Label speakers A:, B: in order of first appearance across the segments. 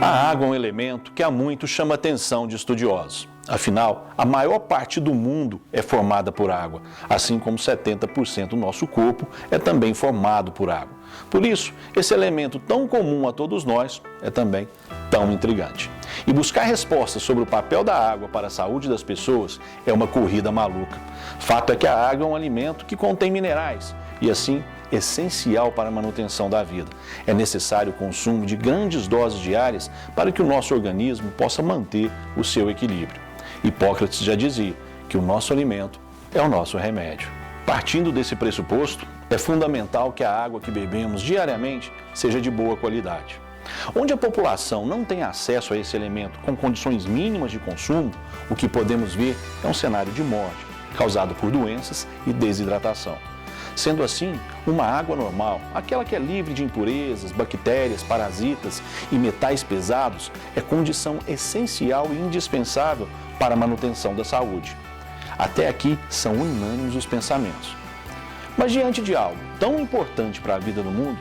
A: A água é um elemento que há muito chama a atenção de estudiosos. Afinal, a maior parte do mundo é formada por água, assim como 70% do nosso corpo é também formado por água. Por isso, esse elemento tão comum a todos nós é também tão intrigante. E buscar respostas sobre o papel da água para a saúde das pessoas é uma corrida maluca. Fato é que a água é um alimento que contém minerais e, assim, essencial para a manutenção da vida. É necessário o consumo de grandes doses diárias para que o nosso organismo possa manter o seu equilíbrio. Hipócrates já dizia que o nosso alimento é o nosso remédio. Partindo desse pressuposto, é fundamental que a água que bebemos diariamente seja de boa qualidade. Onde a população não tem acesso a esse elemento com condições mínimas de consumo, o que podemos ver é um cenário de morte, causado por doenças e desidratação. Sendo assim, uma água normal, aquela que é livre de impurezas, bactérias, parasitas e metais pesados, é condição essencial e indispensável para a manutenção da saúde. Até aqui são unânimes os pensamentos. Mas diante de algo tão importante para a vida do mundo,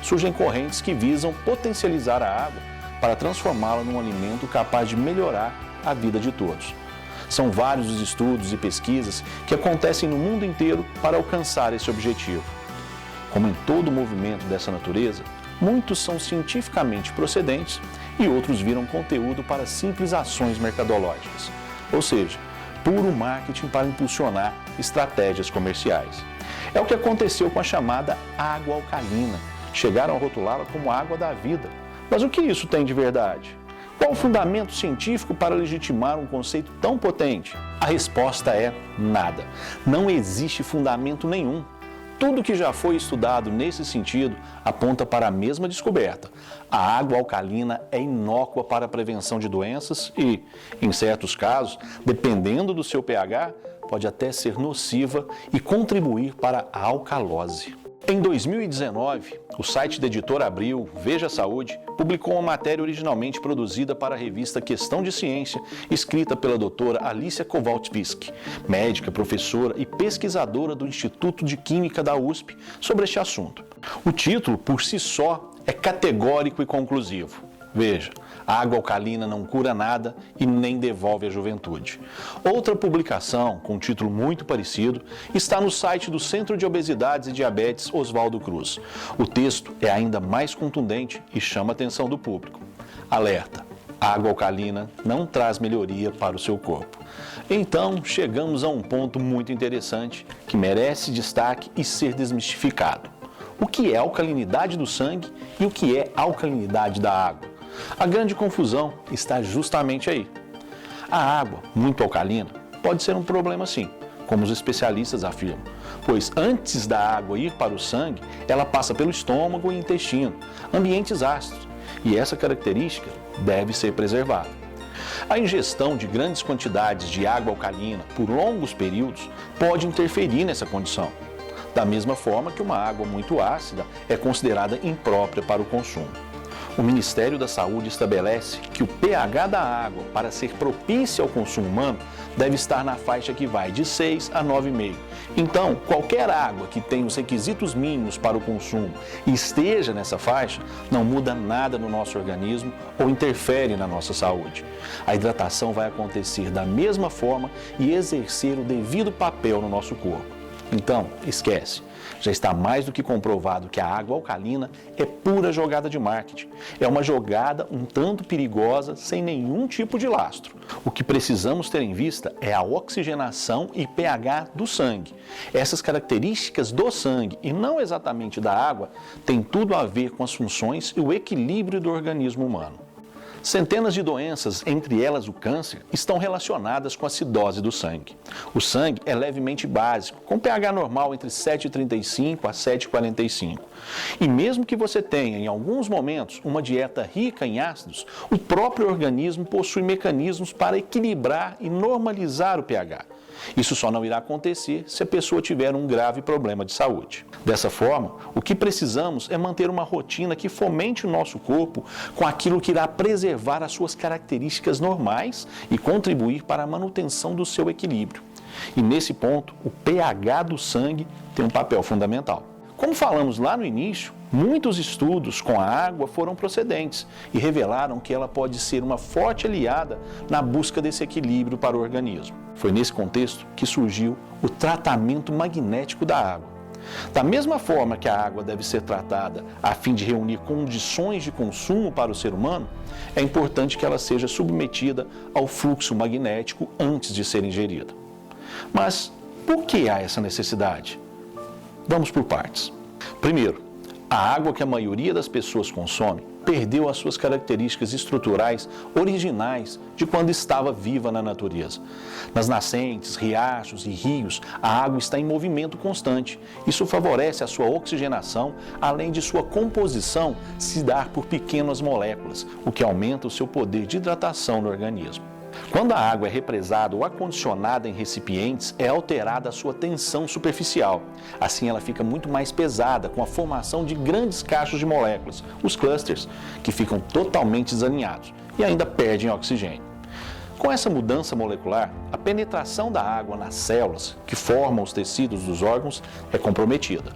A: surgem correntes que visam potencializar a água para transformá-la num alimento capaz de melhorar a vida de todos. São vários os estudos e pesquisas que acontecem no mundo inteiro para alcançar esse objetivo. Como em todo movimento dessa natureza, muitos são cientificamente procedentes e outros viram conteúdo para simples ações mercadológicas, ou seja, puro marketing para impulsionar estratégias comerciais. É o que aconteceu com a chamada água alcalina. Chegaram a rotulá-la como água da vida. Mas o que isso tem de verdade? Qual o fundamento científico para legitimar um conceito tão potente? A resposta é nada. Não existe fundamento nenhum. Tudo que já foi estudado nesse sentido aponta para a mesma descoberta. A água alcalina é inócua para a prevenção de doenças e, em certos casos, dependendo do seu pH, pode até ser nociva e contribuir para a alcalose. Em 2019, o site da editora Abril, Veja Saúde, publicou uma matéria originalmente produzida para a revista Questão de Ciência, escrita pela doutora Alicia Kowalczyk, médica, professora e pesquisadora do Instituto de Química da USP, sobre este assunto. O título, por si só, é categórico e conclusivo. Veja, a água alcalina não cura nada e nem devolve a juventude. Outra publicação, com um título muito parecido, está no site do Centro de Obesidades e Diabetes Oswaldo Cruz. O texto é ainda mais contundente e chama a atenção do público. Alerta: a água alcalina não traz melhoria para o seu corpo. Então, chegamos a um ponto muito interessante que merece destaque e ser desmistificado. O que é alcalinidade do sangue e o que é alcalinidade da água? A grande confusão está justamente aí. A água, muito alcalina, pode ser um problema sim, como os especialistas afirmam, pois antes da água ir para o sangue, ela passa pelo estômago e intestino, ambientes ácidos, e essa característica deve ser preservada. A ingestão de grandes quantidades de água alcalina por longos períodos pode interferir nessa condição, da mesma forma que uma água muito ácida é considerada imprópria para o consumo. O Ministério da Saúde estabelece que o pH da água, para ser propícia ao consumo humano, deve estar na faixa que vai de 6 a 9,5. Então, qualquer água que tenha os requisitos mínimos para o consumo e esteja nessa faixa, não muda nada no nosso organismo ou interfere na nossa saúde. A hidratação vai acontecer da mesma forma e exercer o devido papel no nosso corpo. Então, esquece. Já está mais do que comprovado que a água alcalina é pura jogada de marketing. É uma jogada um tanto perigosa, sem nenhum tipo de lastro. O que precisamos ter em vista é a oxigenação e pH do sangue. Essas características do sangue, e não exatamente da água, têm tudo a ver com as funções e o equilíbrio do organismo humano. Centenas de doenças, entre elas o câncer, estão relacionadas com a acidose do sangue. O sangue é levemente básico, com pH normal entre 7,35 a 7,45. E mesmo que você tenha, em alguns momentos, uma dieta rica em ácidos, o próprio organismo possui mecanismos para equilibrar e normalizar o pH. Isso só não irá acontecer se a pessoa tiver um grave problema de saúde. Dessa forma, o que precisamos é manter uma rotina que fomente o nosso corpo com aquilo que irá preservar as suas características normais e contribuir para a manutenção do seu equilíbrio. E nesse ponto, o pH do sangue tem um papel fundamental. Como falamos lá no início, Muitos estudos com a água foram procedentes e revelaram que ela pode ser uma forte aliada na busca desse equilíbrio para o organismo. Foi nesse contexto que surgiu o tratamento magnético da água. Da mesma forma que a água deve ser tratada a fim de reunir condições de consumo para o ser humano, é importante que ela seja submetida ao fluxo magnético antes de ser ingerida. Mas por que há essa necessidade? Vamos por partes. Primeiro, a água que a maioria das pessoas consome perdeu as suas características estruturais originais de quando estava viva na natureza. Nas nascentes, riachos e rios, a água está em movimento constante. Isso favorece a sua oxigenação, além de sua composição se dar por pequenas moléculas, o que aumenta o seu poder de hidratação no organismo. Quando a água é represada ou acondicionada em recipientes, é alterada a sua tensão superficial. Assim, ela fica muito mais pesada, com a formação de grandes cachos de moléculas, os clusters, que ficam totalmente desalinhados e ainda perdem oxigênio. Com essa mudança molecular, a penetração da água nas células, que formam os tecidos dos órgãos, é comprometida.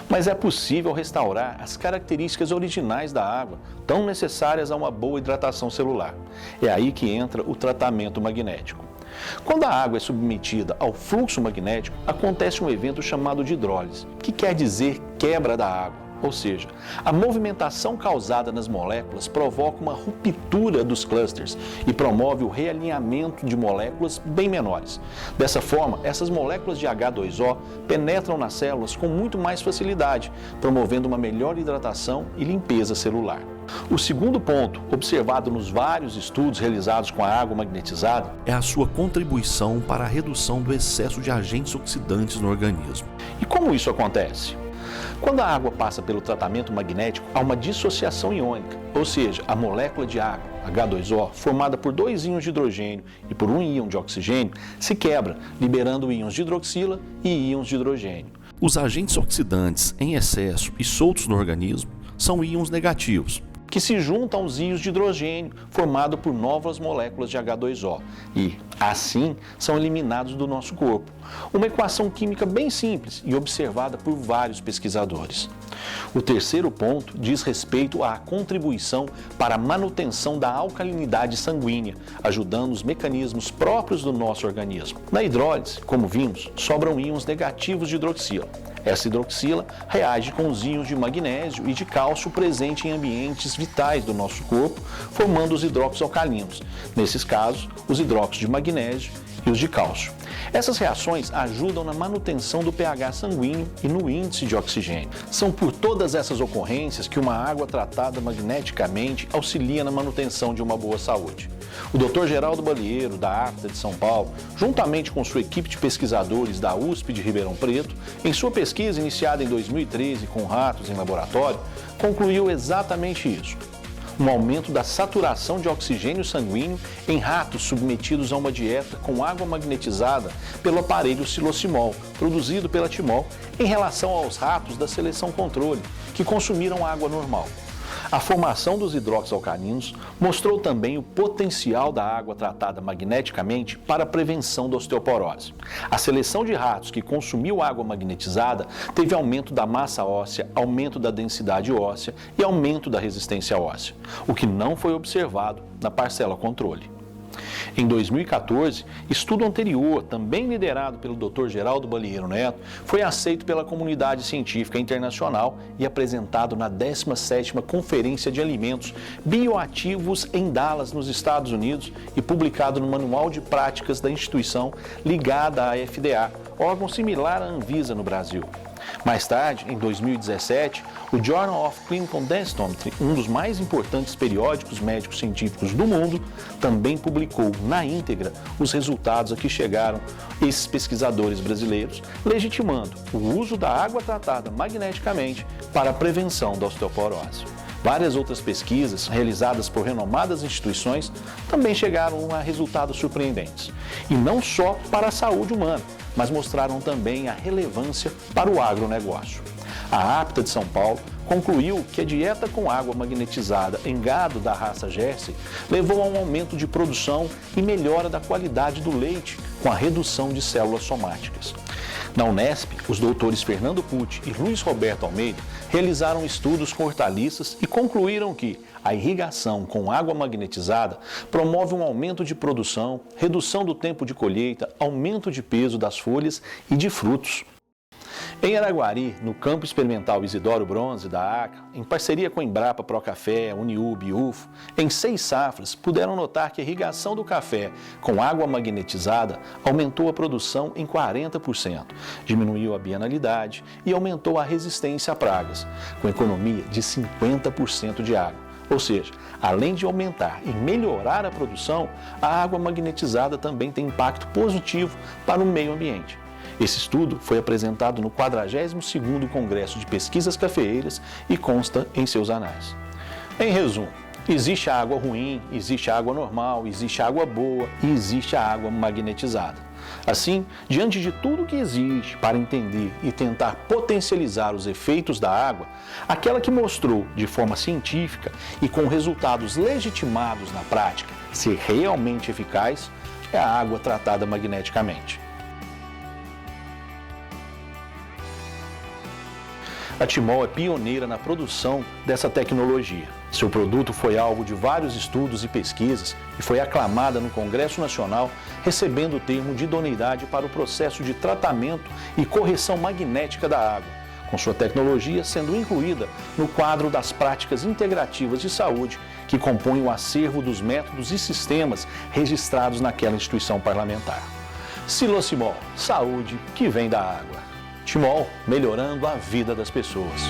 A: Mas é possível restaurar as características originais da água, tão necessárias a uma boa hidratação celular. É aí que entra o tratamento magnético. Quando a água é submetida ao fluxo magnético, acontece um evento chamado de hidrólise, que quer dizer quebra da água. Ou seja, a movimentação causada nas moléculas provoca uma ruptura dos clusters e promove o realinhamento de moléculas bem menores. Dessa forma, essas moléculas de H2O penetram nas células com muito mais facilidade, promovendo uma melhor hidratação e limpeza celular. O segundo ponto, observado nos vários estudos realizados com a água magnetizada,
B: é a sua contribuição para a redução do excesso de agentes oxidantes no organismo.
A: E como isso acontece? Quando a água passa pelo tratamento magnético, há uma dissociação iônica, ou seja, a molécula de água, H2O, formada por 2 íons de hidrogênio e por 1 íon de oxigênio, se quebra, liberando íons de hidroxila e íons de hidrogênio.
B: Os agentes oxidantes em excesso e soltos no organismo são íons negativos,
A: que se juntam aos íons de hidrogênio, formado por novas moléculas de H2O, e, assim, são eliminados do nosso corpo. Uma equação química bem simples e observada por vários pesquisadores. O terceiro ponto diz respeito à contribuição para a manutenção da alcalinidade sanguínea, ajudando os mecanismos próprios do nosso organismo. Na hidrólise, como vimos, sobram íons negativos de hidroxila. Essa hidroxila reage com os íons de magnésio e de cálcio presentes em ambientes vitais do nosso corpo, formando os hidróxidos alcalinos. Nesses casos, os hidróxidos de magnésio e os de cálcio. Essas reações ajudam na manutenção do pH sanguíneo e no índice de oxigênio. São por todas essas ocorrências que uma água tratada magneticamente auxilia na manutenção de uma boa saúde. O Dr. Geraldo Balieiro, da APTA de São Paulo, juntamente com sua equipe de pesquisadores da USP de Ribeirão Preto, em sua pesquisa iniciada em 2013 com ratos em laboratório, concluiu exatamente isso. Um aumento da saturação de oxigênio sanguíneo em ratos submetidos a uma dieta com água magnetizada pelo aparelho Psilocimol, produzido pela Timol, em relação aos ratos da seleção controle, que consumiram água normal. A formação dos hidróxidos alcalinos mostrou também o potencial da água tratada magneticamente para a prevenção da osteoporose. A seleção de ratos que consumiu água magnetizada teve aumento da massa óssea, aumento da densidade óssea e aumento da resistência óssea, o que não foi observado na parcela controle. Em 2014, estudo anterior, também liderado pelo Dr. Geraldo Balieiro Neto, foi aceito pela comunidade científica internacional e apresentado na 17ª Conferência de Alimentos Bioativos em Dallas, nos Estados Unidos, e publicado no Manual de Práticas da instituição ligada à FDA, órgão similar à Anvisa no Brasil. Mais tarde, em 2017, o Journal of Clinical Densitometry, um dos mais importantes periódicos médicos científicos do mundo, também publicou na íntegra os resultados a que chegaram esses pesquisadores brasileiros, legitimando o uso da água tratada magneticamente para a prevenção da osteoporose. Várias outras pesquisas, realizadas por renomadas instituições, também chegaram a resultados surpreendentes. E não só para a saúde humana, mas mostraram também a relevância para o agronegócio. A APTA de São Paulo concluiu que a dieta com água magnetizada em gado da raça Jersey levou a um aumento de produção e melhora da qualidade do leite, com a redução de células somáticas. Na Unesp, os doutores Fernando Pucci e Luiz Roberto Almeida realizaram estudos com hortaliças e concluíram que a irrigação com água magnetizada promove um aumento de produção, redução do tempo de colheita, aumento de peso das folhas e de frutos. Em Araguari, no Campo Experimental Isidoro Bronze da ACA, em parceria com a Embrapa Procafé, Uniub e UFO, em 6 safras, puderam notar que a irrigação do café com água magnetizada aumentou a produção em 40%, diminuiu a bienalidade e aumentou a resistência a pragas, com economia de 50% de água. Ou seja, além de aumentar e melhorar a produção, a água magnetizada também tem impacto positivo para o meio ambiente. Esse estudo foi apresentado no 42º Congresso de Pesquisas Cafeeiras e consta em seus anais. Em resumo, existe a água ruim, existe a água normal, existe a água boa e existe a água magnetizada. Assim, diante de tudo que existe para entender e tentar potencializar os efeitos da água, aquela que mostrou de forma científica e com resultados legitimados na prática ser realmente eficaz é a água tratada magneticamente. A Timol é pioneira na produção dessa tecnologia. Seu produto foi alvo de vários estudos e pesquisas e foi aclamada no Congresso Nacional, recebendo o termo de idoneidade para o processo de tratamento e correção magnética da água, com sua tecnologia sendo incluída no quadro das práticas integrativas de saúde, que compõem o acervo dos métodos e sistemas registrados naquela instituição parlamentar. Silocimol, saúde que vem da água. Timol, melhorando a vida das pessoas.